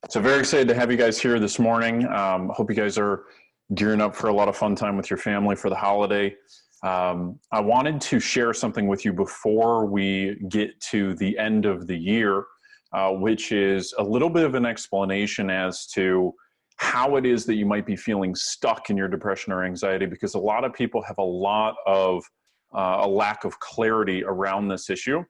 So very excited to have you guys here this morning. Hope you guys are gearing up for a lot of fun time with your family for the holiday. I wanted to share something with you before we get to the end of the year, which is a little bit of an explanation as to how it is that you might be feeling stuck in your depression or anxiety, because a lot of people have a lack of clarity around this issue.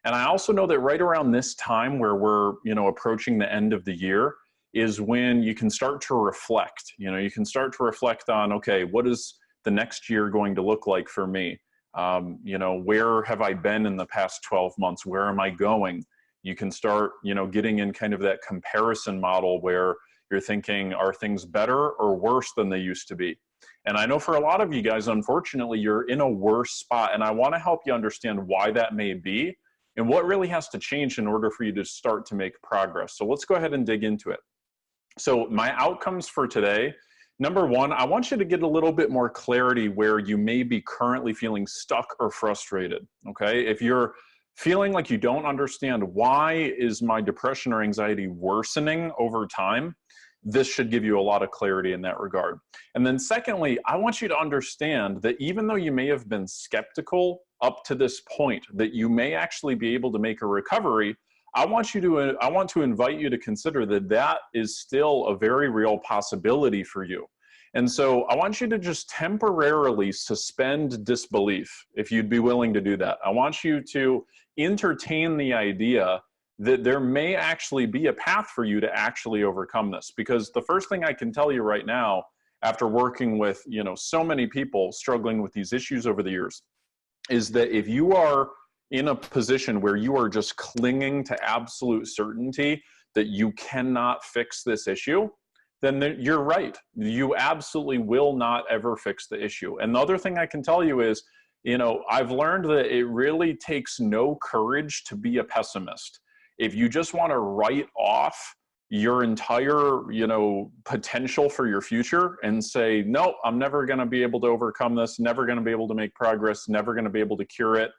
And I also know that right around this time where we're, approaching the end of the year is when you can start to reflect. You can start to reflect on, okay, what is the next year going to look like for me? Where have I been in the past 12 months? Where am I going? You can start, getting in kind of that comparison model where you're thinking, are things better or worse than they used to be? And I know for a lot of you guys, unfortunately, you're in a worse spot. And I want to help you understand why that may be and what really has to change in order for you to start to make progress. So let's go ahead and dig into it. So my outcomes for today, number one, I want you to get a little bit more clarity where you may be currently feeling stuck or frustrated, okay? If you're feeling like you don't understand why is my depression or anxiety worsening over time, this should give you a lot of clarity in that regard. And then secondly, I want you to understand that even though you may have been skeptical up to this point, that you may actually be able to make a recovery, I want to invite you to consider that that is still a very real possibility for you. And so I want you to just temporarily suspend disbelief, if you'd be willing to do that. I want you to entertain the idea that there may actually be a path for you to actually overcome this. Because the first thing I can tell you right now, after working with, so many people struggling with these issues over the years, is that if you are in a position where you are just clinging to absolute certainty that you cannot fix this issue, then you're right. You absolutely will not ever fix the issue. And the other thing I can tell you is, I've learned that it really takes no courage to be a pessimist. If you just want to write off your entire, potential for your future and say, no, I'm never going to be able to overcome this, never going to be able to make progress, never going to be able to cure it,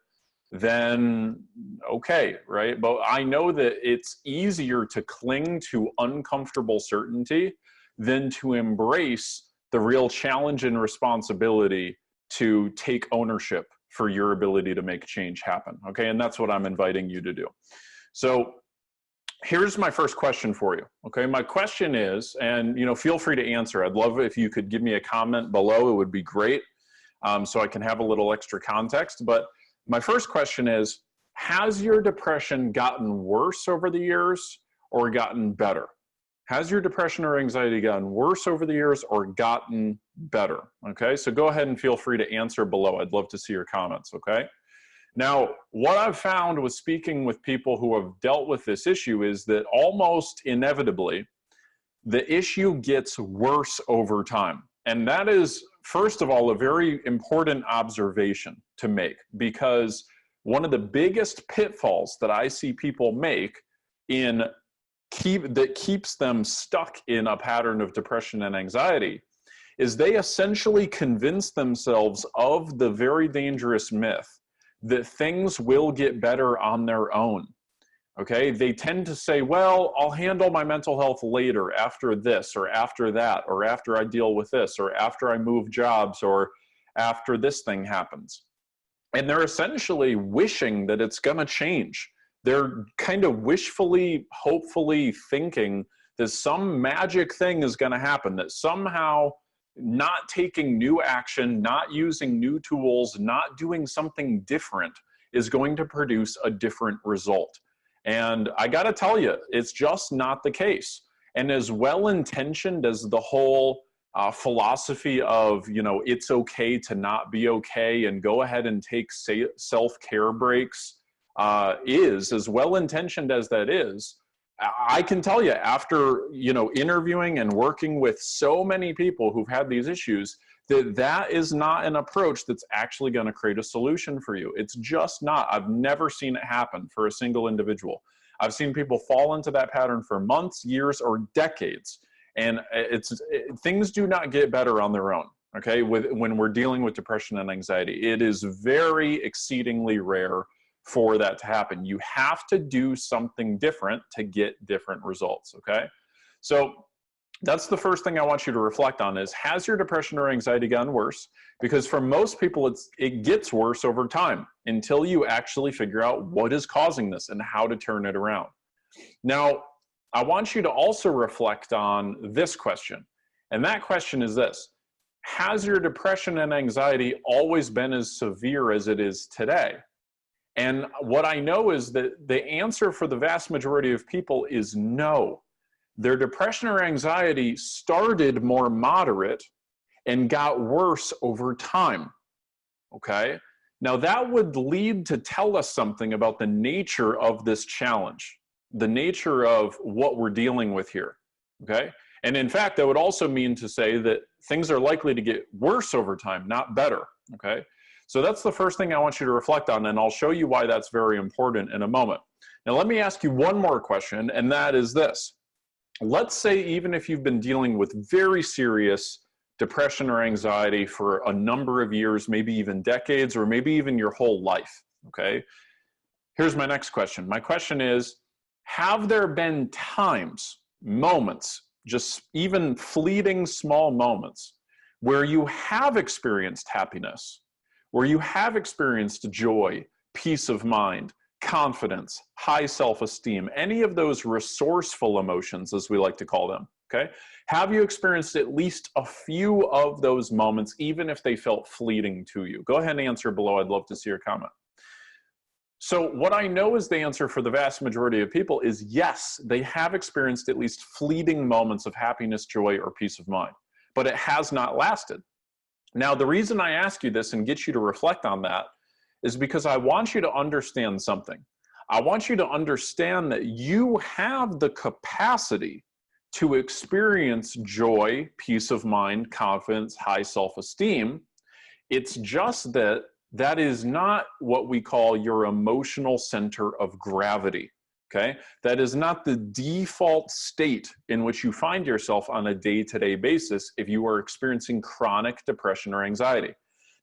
then okay, right? But I know that it's easier to cling to uncomfortable certainty than to embrace the real challenge and responsibility to take ownership for your ability to make change happen, okay? And that's what I'm inviting you to do. So here's my first question for you, okay? My question is, and feel free to answer. I'd love if you could give me a comment below. It would be great, so I can have a little extra context. But my first question is, has your depression gotten worse over the years or gotten better? Has your depression or anxiety gotten worse over the years or gotten better? Okay, so go ahead and feel free to answer below. I'd love to see your comments, okay? Now, what I've found with speaking with people who have dealt with this issue is that almost inevitably, the issue gets worse over time. And that is, first of all, a very important observation to make, because one of the biggest pitfalls that I see people make that keeps them stuck in a pattern of depression and anxiety is they essentially convince themselves of the very dangerous myth that things will get better on their own. Okay, they tend to say, well, I'll handle my mental health later, after this, or after that, or after I deal with this, or after I move jobs, or after this thing happens. And they're essentially wishing that it's going to change. They're kind of wishfully, hopefully thinking that some magic thing is going to happen, that somehow not taking new action, not using new tools, not doing something different is going to produce a different result. And I got to tell you, it's just not the case. And as well-intentioned as the whole philosophy of, it's okay to not be okay and go ahead and take self-care breaks is, as well-intentioned as that is, I can tell you after, interviewing and working with so many people who've had these issues, that is not an approach that's actually going to create a solution for you. It's just not. I've never seen it happen for a single individual. I've seen people fall into that pattern for months, years, or decades. And things do not get better on their own, okay? When we're dealing with depression and anxiety, it is very exceedingly rare for that to happen. You have to do something different to get different results, okay? So that's the first thing I want you to reflect on is, has your depression or anxiety gotten worse? Because for most people, it gets worse over time until you actually figure out what is causing this and how to turn it around. Now, I want you to also reflect on this question. And that question is this: has your depression and anxiety always been as severe as it is today? And what I know is that the answer for the vast majority of people is no. Their depression or anxiety started more moderate and got worse over time, okay? Now that would lead to tell us something about the nature of this challenge, the nature of what we're dealing with here, okay? And in fact, that would also mean to say that things are likely to get worse over time, not better, okay? So that's the first thing I want you to reflect on, and I'll show you why that's very important in a moment. Now let me ask you one more question, and that is this. Let's say even if you've been dealing with very serious depression or anxiety for a number of years, maybe even decades, or maybe even your whole life, okay? Here's my next question. My question is, have there been times, moments, just even fleeting small moments, where you have experienced happiness, where you have experienced joy, peace of mind, confidence, high self-esteem, any of those resourceful emotions, as we like to call them, okay? Have you experienced at least a few of those moments, even if they felt fleeting to you? Go ahead and answer below. I'd love to see your comment. So what I know is the answer for the vast majority of people is yes, they have experienced at least fleeting moments of happiness, joy, or peace of mind, but it has not lasted. Now, the reason I ask you this and get you to reflect on that is because I want you to understand something. I want you to understand that you have the capacity to experience joy, peace of mind, confidence, high self-esteem. It's just that that is not what we call your emotional center of gravity, okay? That is not the default state in which you find yourself on a day-to-day basis if you are experiencing chronic depression or anxiety.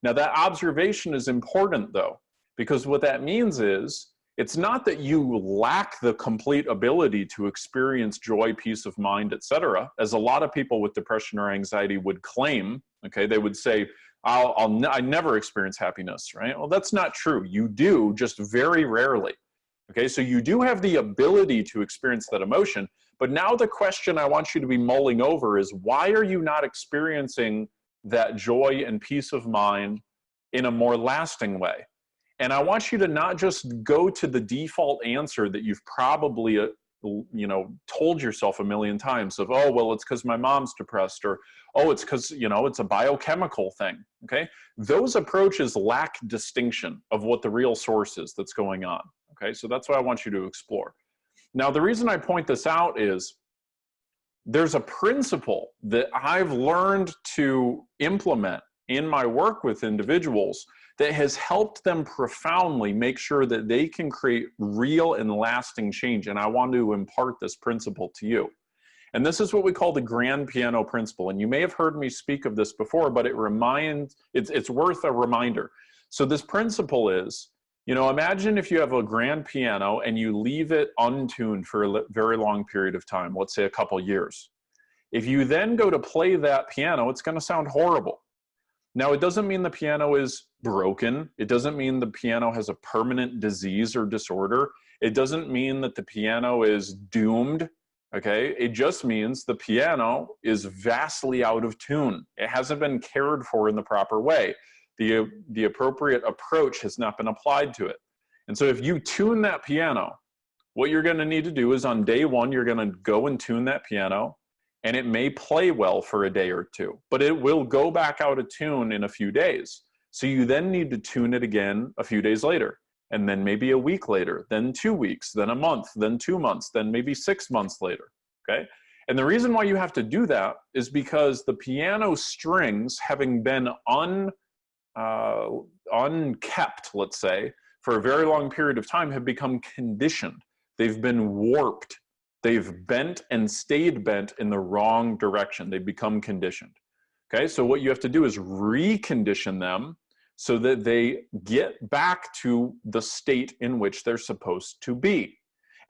Now that observation is important though, because what that means is, it's not that you lack the complete ability to experience joy, peace of mind, etc., as a lot of people with depression or anxiety would claim, okay? They would say, I never experience happiness, right? Well, that's not true. You do, just very rarely, okay? So you do have the ability to experience that emotion, but now the question I want you to be mulling over is, why are you not experiencing that joy and peace of mind in a more lasting way? And I want you to not just go to the default answer that you've probably, told yourself a million times of, oh, well, it's because my mom's depressed, or, oh, it's because, it's a biochemical thing, okay? Those approaches lack distinction of what the real source is that's going on, okay? So that's what I want you to explore. Now, the reason I point this out is there's a principle that I've learned to implement in my work with individuals that has helped them profoundly make sure that they can create real and lasting change. And I want to impart this principle to you. And this is what we call the grand piano principle. And you may have heard me speak of this before, but it's worth a reminder. So this principle is, imagine if you have a grand piano and you leave it untuned for a very long period of time, let's say a couple years. If you then go to play that piano, it's going to sound horrible. Now, it doesn't mean the piano is broken. It doesn't mean the piano has a permanent disease or disorder. It doesn't mean that the piano is doomed, okay? It just means the piano is vastly out of tune. It hasn't been cared for in the proper way. The appropriate approach has not been applied to it. And so if you tune that piano, what you're going to need to do is on day one, you're going to go and tune that piano, and it may play well for a day or two, but it will go back out of tune in a few days. So you then need to tune it again a few days later, and then maybe a week later, then 2 weeks, then a month, then 2 months, then maybe 6 months later, okay? And the reason why you have to do that is because the piano strings, having been unkept, let's say, for a very long period of time, have become conditioned. They've been warped. They've bent and stayed bent in the wrong direction. They become conditioned. Okay, so what you have to do is recondition them so that they get back to the state in which they're supposed to be.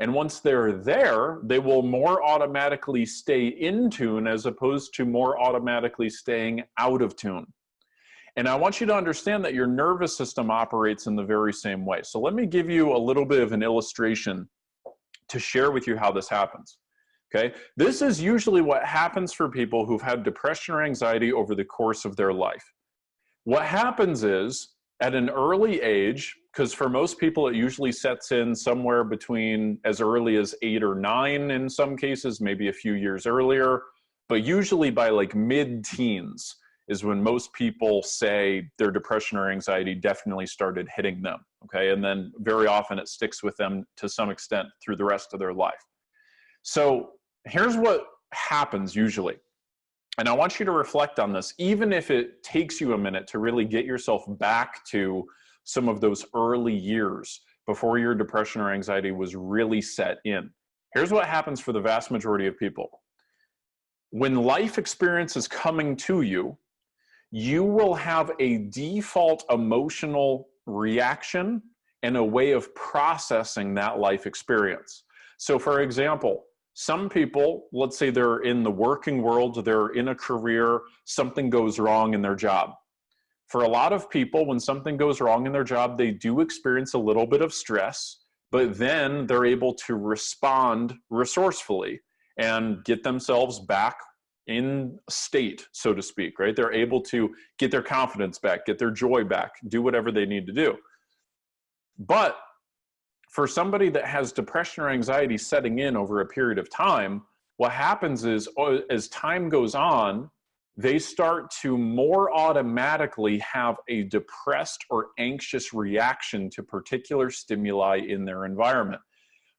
And once they're there, they will more automatically stay in tune as opposed to more automatically staying out of tune. And I want you to understand that your nervous system operates in the very same way. So let me give you a little bit of an illustration to share with you how this happens. Okay, this is usually what happens for people who've had depression or anxiety over the course of their life. What happens is, at an early age, because for most people it usually sets in somewhere between as early as 8 or 9 in some cases, maybe a few years earlier, but usually by like mid-teens is when most people say their depression or anxiety definitely started hitting them, okay? And then very often it sticks with them to some extent through the rest of their life. So here's what happens usually. And I want you to reflect on this, even if it takes you a minute to really get yourself back to some of those early years before your depression or anxiety was really set in. Here's what happens for the vast majority of people. When life experience is coming to you, you will have a default emotional reaction and a way of processing that life experience. So for example, some people, let's say they're in the working world, they're in a career, something goes wrong in their job. For a lot of people, when something goes wrong in their job, they do experience a little bit of stress, but then they're able to respond resourcefully and get themselves back in state, so to speak, right? They're able to get their confidence back, get their joy back, do whatever they need to do. But for somebody that has depression or anxiety setting in over a period of time, what happens is as time goes on, they start to more automatically have a depressed or anxious reaction to particular stimuli in their environment,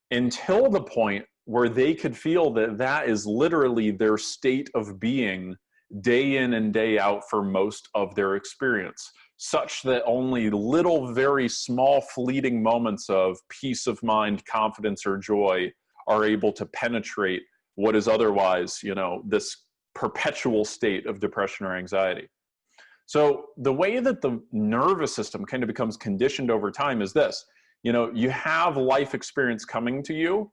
until the point where they could feel that that is literally their state of being day in and day out for most of their experience, such that only little, very small, fleeting moments of peace of mind, confidence, or joy are able to penetrate what is otherwise, you know, this perpetual state of depression or anxiety. So the way that the nervous system kind of becomes conditioned over time is this. You know, you have life experience coming to you,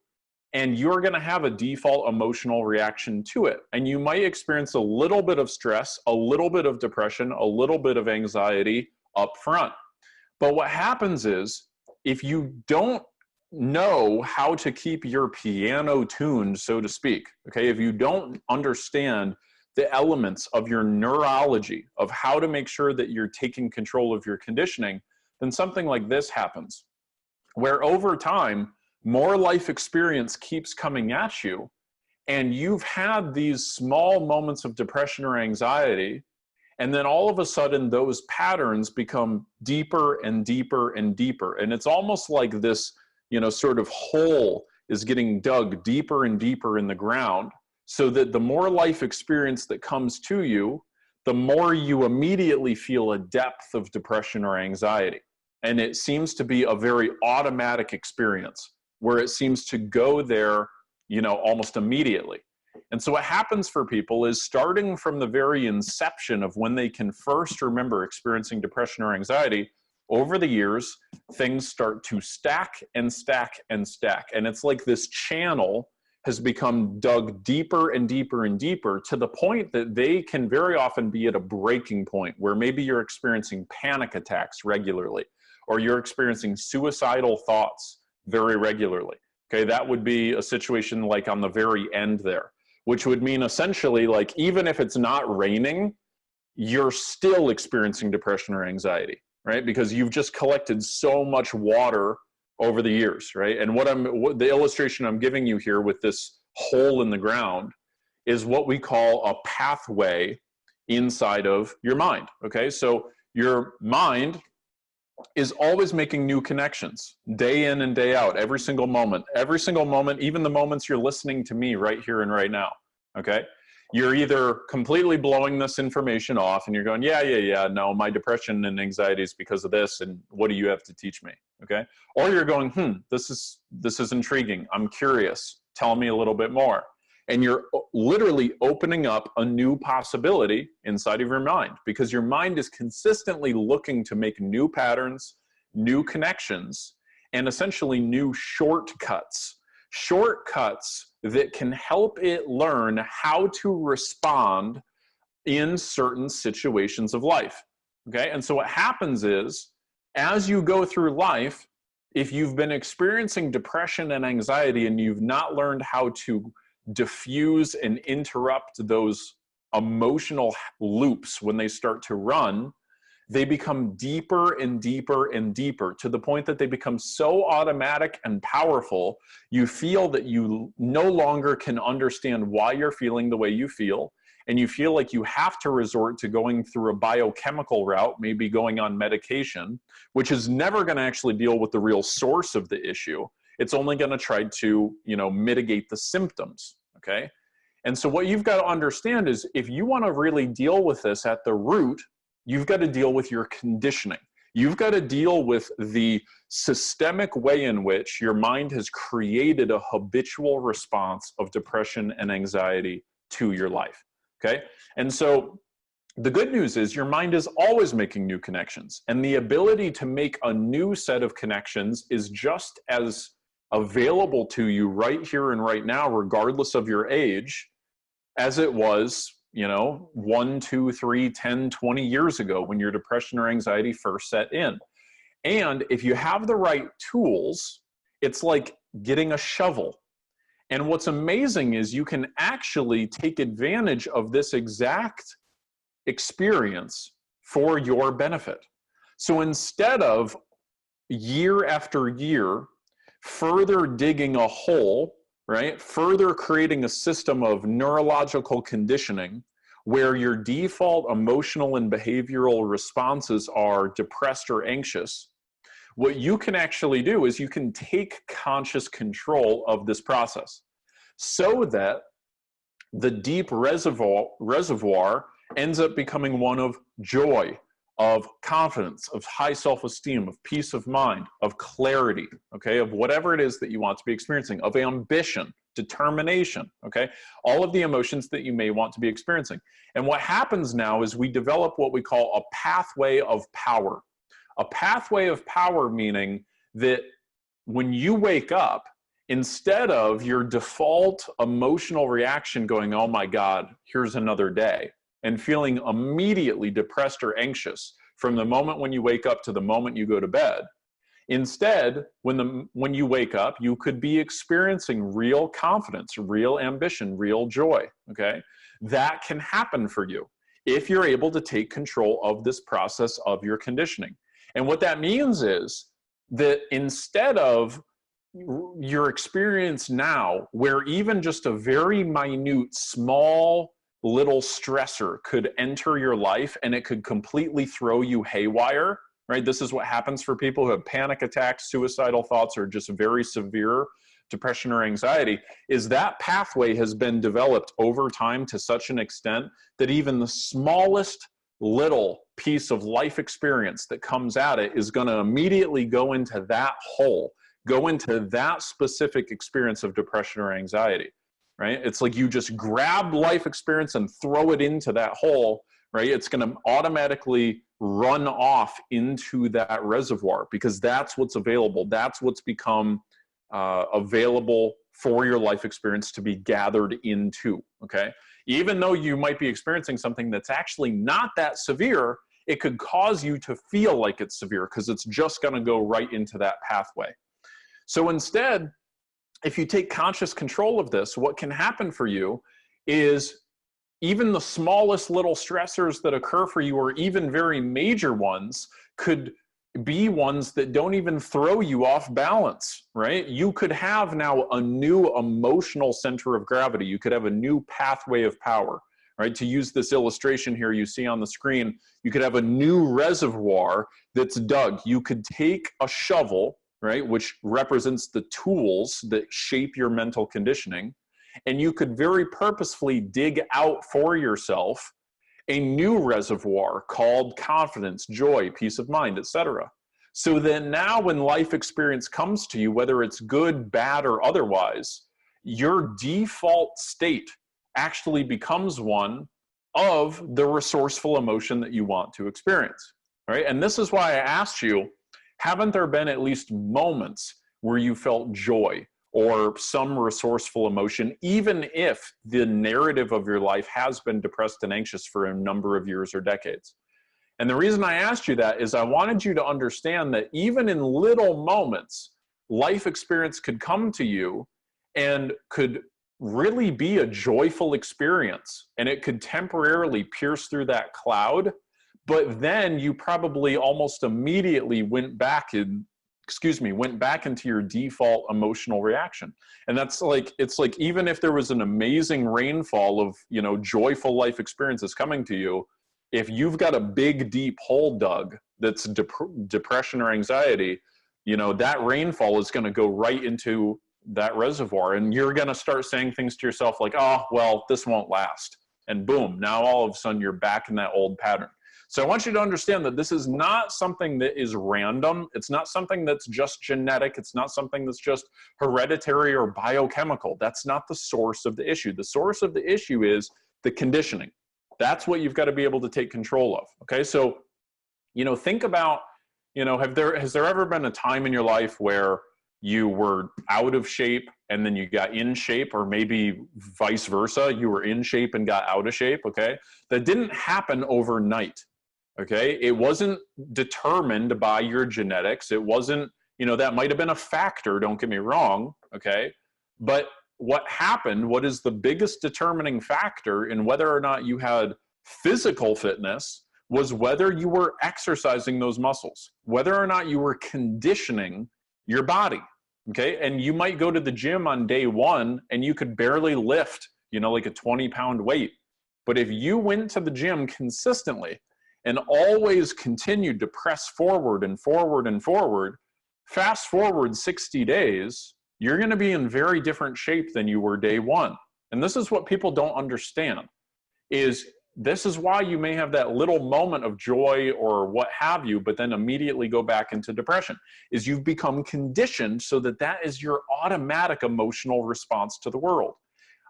and you're going to have a default emotional reaction to it. And you might experience a little bit of stress, a little bit of depression, a little bit of anxiety up front. But what happens is, if you don't know how to keep your piano tuned, so to speak, okay, if you don't understand the elements of your neurology, of how to make sure that you're taking control of your conditioning, then something like this happens, where over time, more life experience keeps coming at you, and you've had these small moments of depression or anxiety, and then all of a sudden those patterns become deeper and deeper and deeper. And it's almost like this, you know, sort of hole is getting dug deeper and deeper in the ground, so that the more life experience that comes to you, the more you immediately feel a depth of depression or anxiety. And it seems to be a very automatic experience, where it seems to go there, you know, almost immediately. And so what happens for people is, starting from the very inception of when they can first remember experiencing depression or anxiety, over the years, things start to stack and stack and stack. And it's like this channel has become dug deeper and deeper and deeper, to the point that they can very often be at a breaking point, where maybe you're experiencing panic attacks regularly, or you're experiencing suicidal thoughts very regularly. Okay, that would be a situation like on the very end there, which would mean essentially, like, even if it's not raining, you're still experiencing depression or anxiety, right? Because you've just collected so much water over the years, right? And the illustration I'm giving you here with this hole in the ground is what we call a pathway inside of your mind, okay? So your mind is always making new connections day in and day out, every single moment, even the moments you're listening to me right here and right now, okay? You're either completely blowing this information off and you're going, yeah, no, my depression and anxiety is because of this, and what do you have to teach me, okay? Or you're going, this is intriguing, I'm curious, tell me a little bit more. And you're literally opening up a new possibility inside of your mind, because your mind is consistently looking to make new patterns, new connections, and essentially new shortcuts shortcuts that can help it learn how to respond in certain situations of life. Okay, and so what happens is, as you go through life, if you've been experiencing depression and anxiety and you've not learned how to diffuse and interrupt those emotional loops when they start to run, they become deeper and deeper and deeper, to the point that they become so automatic and powerful, you feel that you no longer can understand why you're feeling the way you feel, and you feel like you have to resort to going through a biochemical route, maybe going on medication, which is never going to actually deal with the real source of the issue. It's only going to try to, mitigate the symptoms, okay? And so what you've got to understand is, if you want to really deal with this at the root, you've got to deal with your conditioning. You've got to deal with the systemic way in which your mind has created a habitual response of depression and anxiety to your life, okay? And so the good news is your mind is always making new connections, and the ability to make a new set of connections is just as available to you right here and right now, regardless of your age, as it was 1, 2, 3, 10, 20 years ago when your depression or anxiety first set in. And if you have the right tools, it's like getting a shovel. And what's amazing is you can actually take advantage of this exact experience for your benefit. So instead of year after year further digging a hole, right, further creating a system of neurological conditioning where your default emotional and behavioral responses are depressed or anxious, what you can actually do is you can take conscious control of this process so that the deep reservoir ends up becoming one of joy, of confidence, of high self-esteem, of peace of mind, of clarity, okay, of whatever it is that you want to be experiencing, of ambition, determination, okay, all of the emotions that you may want to be experiencing. And what happens now is we develop what we call a pathway of power. A pathway of power meaning that when you wake up, instead of your default emotional reaction going, oh my God, here's another day, and feeling immediately depressed or anxious from the moment when you wake up to the moment you go to bed. Instead, when you wake up, you could be experiencing real confidence, real ambition, real joy, okay? That can happen for you if you're able to take control of this process of your conditioning. And what that means is that instead of your experience now, where even just a very minute, small, little stressor could enter your life and it could completely throw you haywire, right? This is what happens for people who have panic attacks, suicidal thoughts, or just very severe depression or anxiety, is that pathway has been developed over time to such an extent that even the smallest little piece of life experience that comes at it is going to immediately go into that hole, go into that specific experience of depression or anxiety. Right? It's like you just grab life experience and throw it into that hole, right? It's going to automatically run off into that reservoir because that's what's available. That's what's become available for your life experience to be gathered into, okay? Even though you might be experiencing something that's actually not that severe, it could cause you to feel like it's severe because it's just going to go right into that pathway. So instead, if you take conscious control of this, what can happen for you is even the smallest little stressors that occur for you, or even very major ones, could be ones that don't even throw you off balance, right? You could have now a new emotional center of gravity. You could have a new pathway of power, right? To use this illustration here you see on the screen, you could have a new reservoir that's dug. You could take a shovel, right, which represents the tools that shape your mental conditioning, and you could very purposefully dig out for yourself a new reservoir called confidence, joy, peace of mind, etc. So then now when life experience comes to you, whether it's good, bad, or otherwise, your default state actually becomes one of the resourceful emotion that you want to experience, right? And this is why I asked you, haven't there been at least moments where you felt joy or some resourceful emotion, even if the narrative of your life has been depressed and anxious for a number of years or decades. And the reason I asked you that is I wanted you to understand that even in little moments, life experience could come to you and could really be a joyful experience, and it could temporarily pierce through that cloud, but then you probably almost immediately went back into your default emotional reaction. And that's like, it's like, even if there was an amazing rainfall of, you know, joyful life experiences coming to you, if you've got a big deep hole dug that's depression or anxiety, you know, that rainfall is going to go right into that reservoir, and you're going to start saying things to yourself like, oh, well, this won't last. And boom, now all of a sudden you're back in that old pattern. So I want you to understand that this is not something that is random. It's not something that's just genetic. It's not something that's just hereditary or biochemical. That's not the source of the issue. The source of the issue is the conditioning. That's what you've got to be able to take control of. Okay, so, you know, think about, you know, has there ever been a time in your life where you were out of shape and then you got in shape, or maybe vice versa, you were in shape and got out of shape? Okay, that didn't happen overnight. Okay, it wasn't determined by your genetics. It wasn't, you know, that might have been a factor, don't get me wrong. Okay, but what happened, what is the biggest determining factor in whether or not you had physical fitness, was whether you were exercising those muscles, whether or not you were conditioning your body. Okay, and you might go to the gym on day one and you could barely lift, you know, like a 20-pound weight. But if you went to the gym consistently and always continued to press forward and forward and forward, fast forward 60 days, you're going to be in very different shape than you were day one. And this is what people don't understand, is this is why you may have that little moment of joy or what have you, but then immediately go back into depression, is you've become conditioned so that that is your automatic emotional response to the world.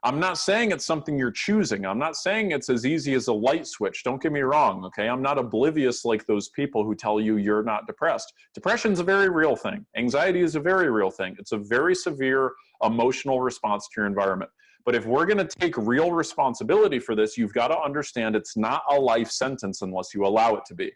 I'm not saying it's something you're choosing. I'm not saying it's as easy as a light switch. Don't get me wrong, okay? I'm not oblivious like those people who tell you you're not depressed. Depression's a very real thing. Anxiety is a very real thing. It's a very severe emotional response to your environment. But if we're going to take real responsibility for this, you've got to understand it's not a life sentence unless you allow it to be,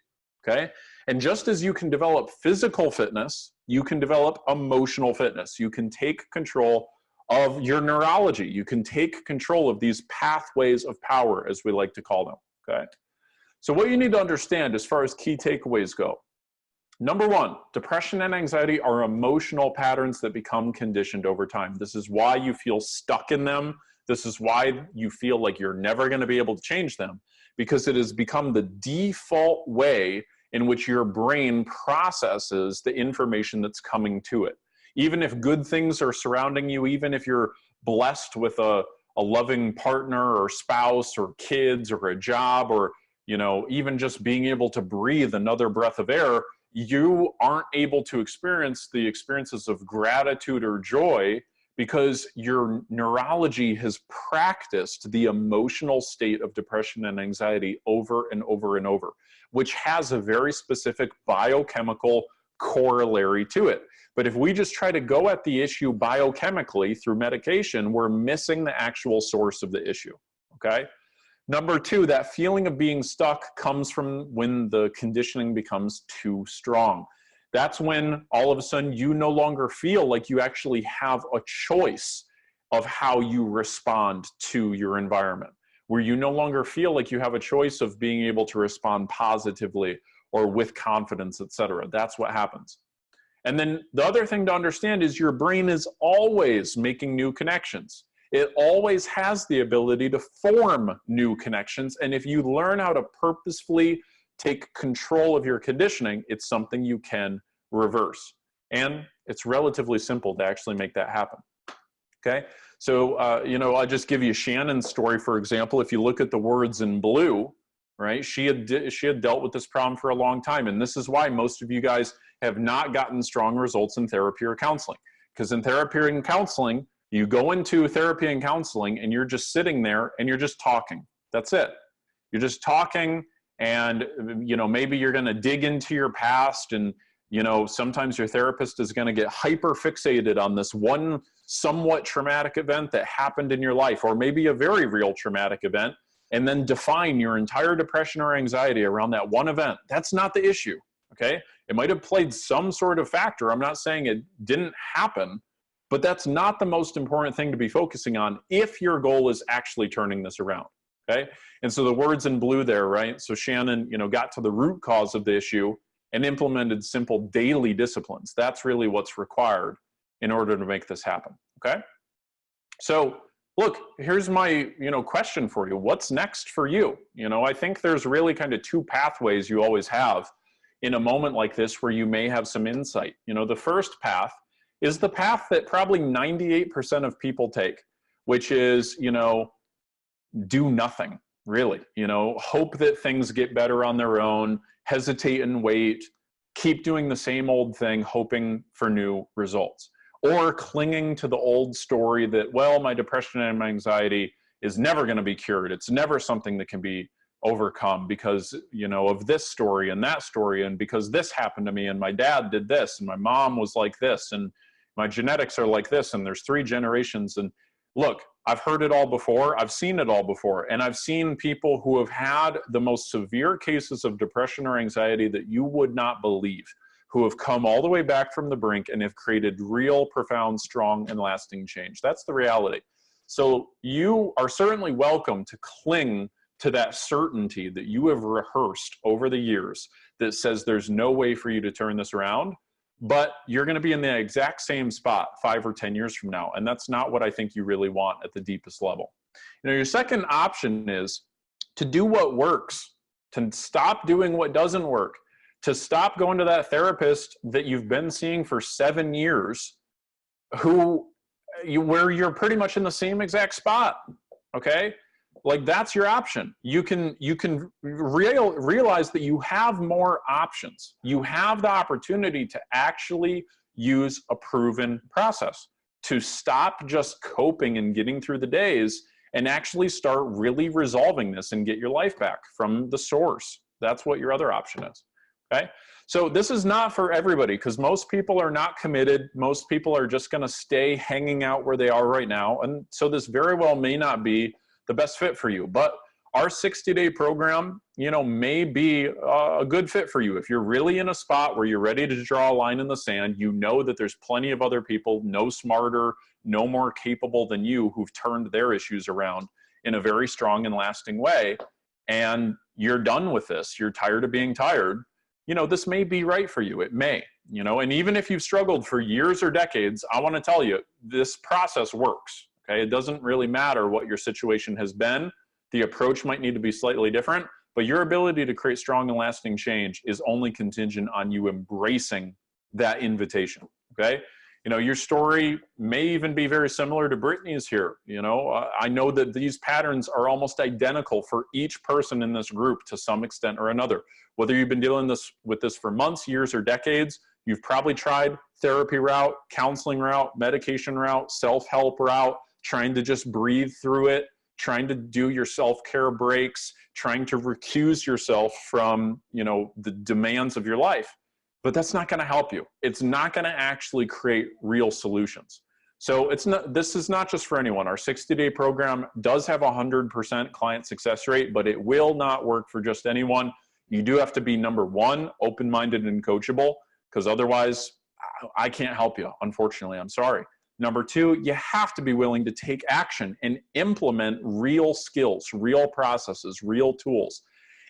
okay? And just as you can develop physical fitness, you can develop emotional fitness. You can take control of your neurology. You can take control of these pathways of power, as we like to call them, okay? So what you need to understand as far as key takeaways go, number one, depression and anxiety are emotional patterns that become conditioned over time. This is why you feel stuck in them. This is why you feel like you're never going to be able to change them, because it has become the default way in which your brain processes the information that's coming to it. Even if good things are surrounding you, even if you're blessed with a loving partner or spouse or kids or a job, or, you know, even just being able to breathe another breath of air, you aren't able to experience the experiences of gratitude or joy because your neurology has practiced the emotional state of depression and anxiety over and over and over, which has a very specific biochemical corollary to it. But if we just try to go at the issue biochemically through medication, we're missing the actual source of the issue, okay? Number two, that feeling of being stuck comes from when the conditioning becomes too strong. That's when all of a sudden you no longer feel like you actually have a choice of how you respond to your environment, where you no longer feel like you have a choice of being able to respond positively or with confidence, etc. That's what happens. And then the other thing to understand is your brain is always making new connections. It always has the ability to form new connections. And if you learn how to purposefully take control of your conditioning, it's something you can reverse. And it's relatively simple to actually make that happen. Okay? So, you know, I'll just give you Shannon's story, for example. If you look at the words in blue, right, she had dealt with this problem for a long time. And this is why most of you guys have not gotten strong results in therapy or counseling. Because in therapy and counseling, you go into therapy and counseling and you're just sitting there and you're just talking. That's it. You're just talking, and, you know, maybe you're going to dig into your past and, You know, sometimes your therapist is going to get hyper fixated on this one somewhat traumatic event that happened in your life, or maybe a very real traumatic event, and then define your entire depression or anxiety around that one event. That's not the issue, okay? It might have played some sort of factor. I'm not saying it didn't happen, but that's not the most important thing to be focusing on if your goal is actually turning this around, okay? And so the words in blue there, right? So Shannon, you know, got to the root cause of the issue and implemented simple daily disciplines. That's really what's required in order to make this happen, okay? So look, here's my, question for you. What's next for you? I think there's really kind of two pathways you always have in a moment like this where you may have some insight. The first path is the path that probably 98% of people take, which is, do nothing, really. Hope that things get better on their own, hesitate and wait, keep doing the same old thing, hoping for new results. Or clinging to the old story that, well, my depression and my anxiety is never going to be cured. It's never something that can be overcome because, of this story and that story, and because this happened to me, and my dad did this, and my mom was like this, and my genetics are like this, and there's 3 generations. And look, I've heard it all before. I've seen it all before. And I've seen people who have had the most severe cases of depression or anxiety that you would not believe, who have come all the way back from the brink and have created real, profound, strong, and lasting change. That's the reality. So you are certainly welcome to cling to that certainty that you have rehearsed over the years that says there's no way for you to turn this around, but you're going to be in the exact same spot 5 or 10 years from now. And that's not what I think you really want at the deepest level. Your second option is to do what works, to stop doing what doesn't work, to stop going to that therapist that you've been seeing for 7 years, where you're pretty much in the same exact spot, okay? Like, that's your option. You can realize that you have more options. You have the opportunity to actually use a proven process, to stop just coping and getting through the days and actually start really resolving this and get your life back from the source. That's what your other option is. Okay, so this is not for everybody because most people are not committed. Most people are just going to stay hanging out where they are right now. And so this very well may not be the best fit for you. But our 60-day program, may be a good fit for you. If you're really in a spot where you're ready to draw a line in the sand, that there's plenty of other people, no smarter, no more capable than you, who've turned their issues around in a very strong and lasting way. And you're done with this. You're tired of being tired. This may be right for you. It may, and even if you've struggled for years or decades, I want to tell you, this process works, okay? It doesn't really matter what your situation has been. The approach might need to be slightly different, but your ability to create strong and lasting change is only contingent on you embracing that invitation, okay? Your story may even be very similar to Brittany's here. I know that these patterns are almost identical for each person in this group to some extent or another. Whether you've been dealing with this for months, years, or decades, you've probably tried therapy route, counseling route, medication route, self-help route, trying to just breathe through it, trying to do your self-care breaks, trying to recuse yourself from, the demands of your life. But that's not going to help you. It's not going to actually create real solutions. So this is not just for anyone. Our 60-day program does have 100% client success rate, but it will not work for just anyone. You do have to be, number one, open-minded and coachable, because otherwise I can't help you. Unfortunately, I'm sorry. Number two, you have to be willing to take action and implement real skills, real processes, real tools.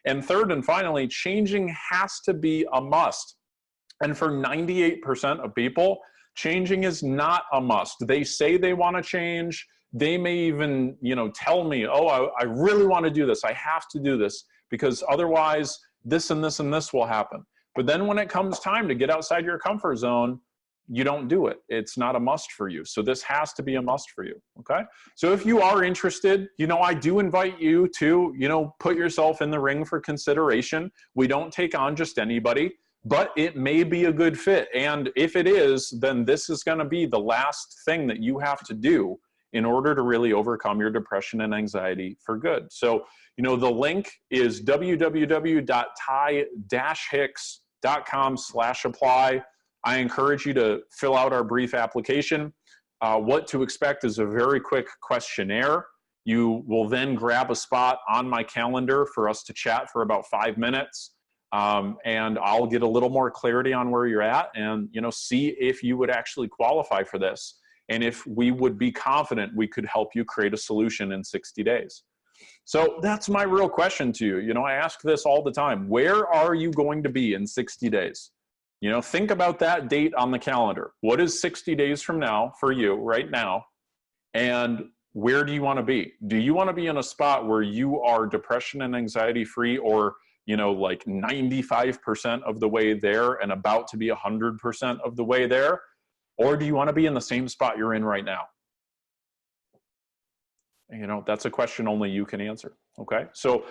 And third and finally, changing has to be a must. And for 98% of people, changing is not a must. They say they want to change. They may even, tell me, oh, I really want to do this. I have to do this because otherwise this and this and this will happen. But then when it comes time to get outside your comfort zone, you don't do it. It's not a must for you. So this has to be a must for you, okay? So if you are interested, I do invite you to, put yourself in the ring for consideration. We don't take on just anybody, but it may be a good fit. And if it is, then this is going to be the last thing that you have to do in order to really overcome your depression and anxiety for good. So, the link is www.ty-hicks.com. bearable.com/apply. I encourage you to fill out our brief application. What to expect is a very quick questionnaire. You will then grab a spot on my calendar for us to chat for about 5 minutes. And I'll get a little more clarity on where you're at and, see if you would actually qualify for this. And if we would be confident we could help you create a solution in 60 days. So that's my real question to you. I ask this all the time. Where are you going to be in 60 days? Think about that date on the calendar. What is 60 days from now for you right now? And where do you want to be? Do you want to be in a spot where you are depression and anxiety free, or, like 95% of the way there and about to be 100% of the way there? Or do you want to be in the same spot you're in right now? That's a question only you can answer. Okay. So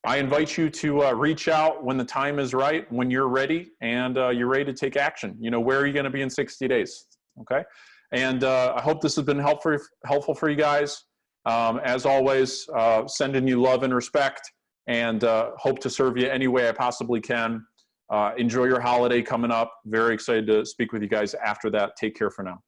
I invite you to reach out when the time is right, when you're ready and you're ready to take action. Where are you going to be in 60 days? Okay. And I hope this has been helpful for you guys. As always, sending you love and respect, and hope to serve you any way I possibly can. Enjoy your holiday coming up. Very excited to speak with you guys after that. Take care for now.